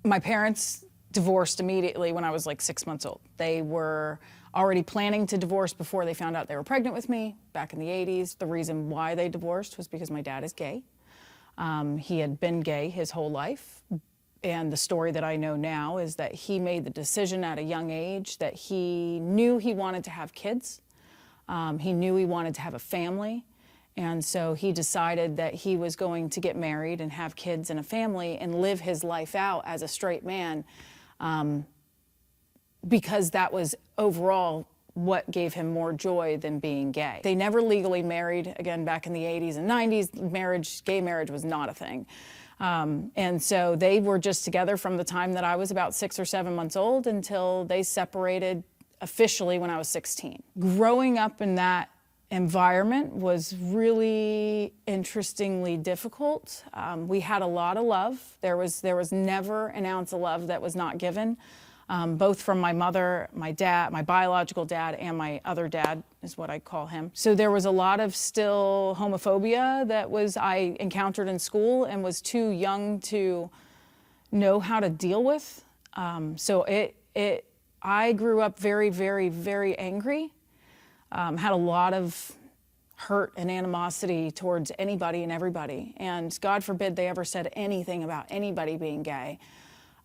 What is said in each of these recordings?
My parents divorced immediately when I was like 6 months old. They were already planning to divorce before they found out they were pregnant with me back in the 80s. The reason why they divorced was because my dad is gay. He had been gay his whole life. And the story that I know now is that he made the decision at a young age that he knew he wanted to have kids. He knew he wanted to have a family. And so he decided that he was going to get married and have kids and a family and live his life out as a straight man, because that was overall what gave him more joy than being gay. They never legally married. Again, back in the 80s and 90s, gay marriage was not a thing. And so they were just together from the time that I was about 6 or 7 months old until they separated officially when I was 16. Growing up in that environment was really interestingly difficult. We had a lot of love. There was never an ounce of love that was not given, both from my mother, my dad, my biological dad, and my other dad is what I call him. So there was a lot of still homophobia that I encountered in school and was too young to know how to deal with. I grew up very, very, very angry. Had a lot of hurt and animosity towards anybody and everybody. And God forbid they ever said anything about anybody being gay.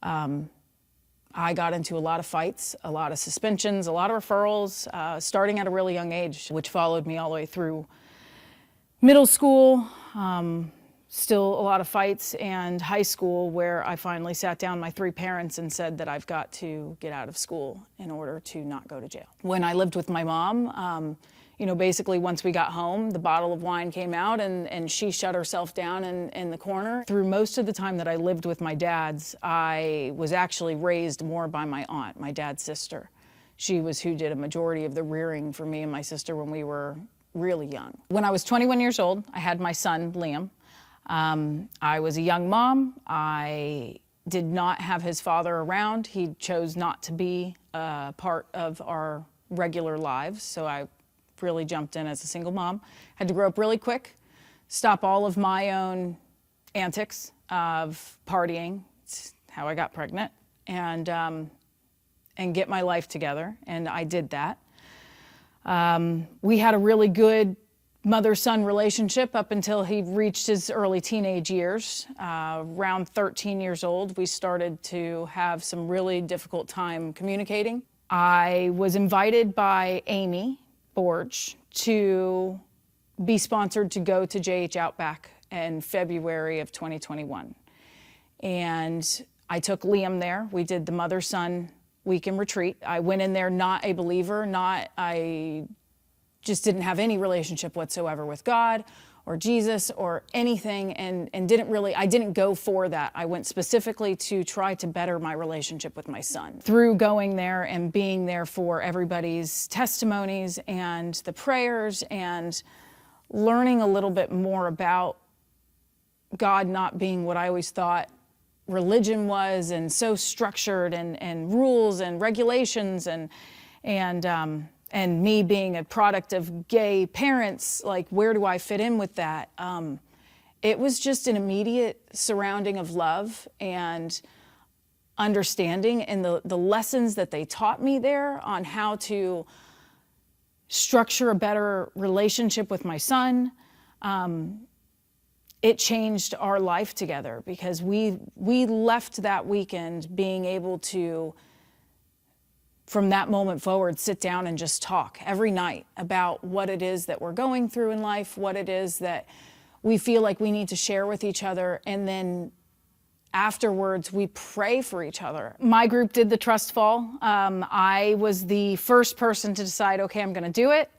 I got into a lot of fights, a lot of suspensions, a lot of referrals, starting at a really young age, which followed me all the way through middle school, still a lot of fights, and high school, where I finally sat down my 3 parents and said that I've got to get out of school in order to not go to jail. When I lived with my mom, basically once we got home, the bottle of wine came out and she shut herself down in the corner. Through most of the time that I lived with my dads, I was actually raised more by my aunt, my dad's sister. She was who did a majority of the rearing for me and my sister when we were really young. When I was 21 years old, I had my son, Liam. I was a young mom. I did not have his father around. He chose not to be a part of our regular lives, so I really jumped in as a single mom. Had to grow up really quick, stop all of my own antics of partying, it's how I got pregnant, and get my life together, and I did that. We had a really good mother-son relationship up until he reached his early teenage years. Around 13 years old, we started to have some really difficult time communicating. I was invited by Amy Borge to be sponsored to go to JH Outback in February of 2021. And I took Liam there. We did the mother-son weekend retreat. I went in there not a believer, I just didn't have any relationship whatsoever with God or Jesus or anything, and I didn't go for that. I went specifically to try to better my relationship with my son. Through going there and being there for everybody's testimonies and the prayers and learning a little bit more about God not being what I always thought religion was, and so structured and rules and regulations and me being a product of gay parents, like, where do I fit in with that? It was just an immediate surrounding of love and understanding, and the lessons that they taught me there on how to structure a better relationship with my son. It changed our life together, because we left that weekend being able to, from that moment forward, sit down and just talk every night about what it is that we're going through in life, what it is that we feel like we need to share with each other, and then afterwards we pray for each other. My group did the trust fall. I was the first person to decide, okay, I'm gonna do it.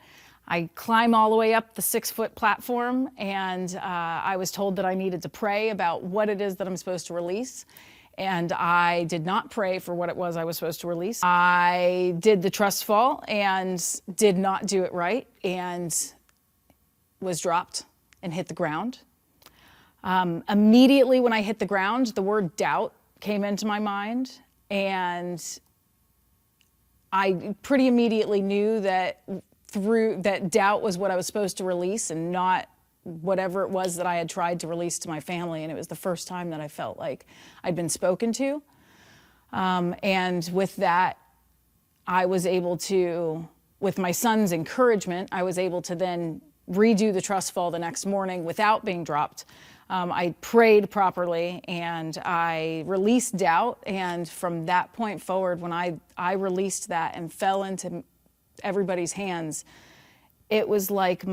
I climb all the way up the 6-foot platform, and I was told that I needed to pray about what it is that I'm supposed to release. And I did not pray for what it was I was supposed to release. I did the trust fall and did not do it right, and was dropped and hit the ground. Immediately when I hit the ground, the word doubt came into my mind, and I pretty immediately knew that doubt was what I was supposed to release, and not whatever it was that I had tried to release to my family. And it was the first time that I felt like I'd been spoken to. And with that, I was able to, with my son's encouragement, I was able to then redo the trust fall the next morning without being dropped. I prayed properly and I released doubt. And from that point forward, when I released that and fell into everybody's hands, it was like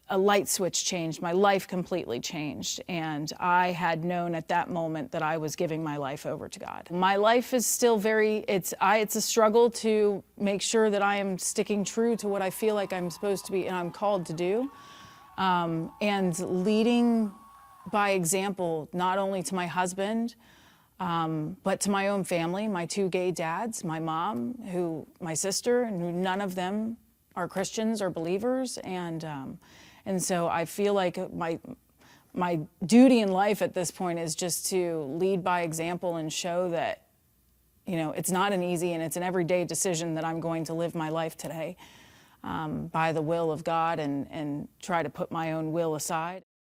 a light switch changed. My life completely changed. And I had known at that moment that I was giving my life over to God. My life is still it's a struggle to make sure that I am sticking true to what I feel like I'm supposed to be and I'm called to do. And leading by example, not only to my husband, but to my own family, my two gay dads, my mom, my sister, and none of them are Christians or believers. And so I feel like my duty in life at this point is just to lead by example and show that, it's not an easy and it's an everyday decision that I'm going to live my life today by the will of God and try to put my own will aside.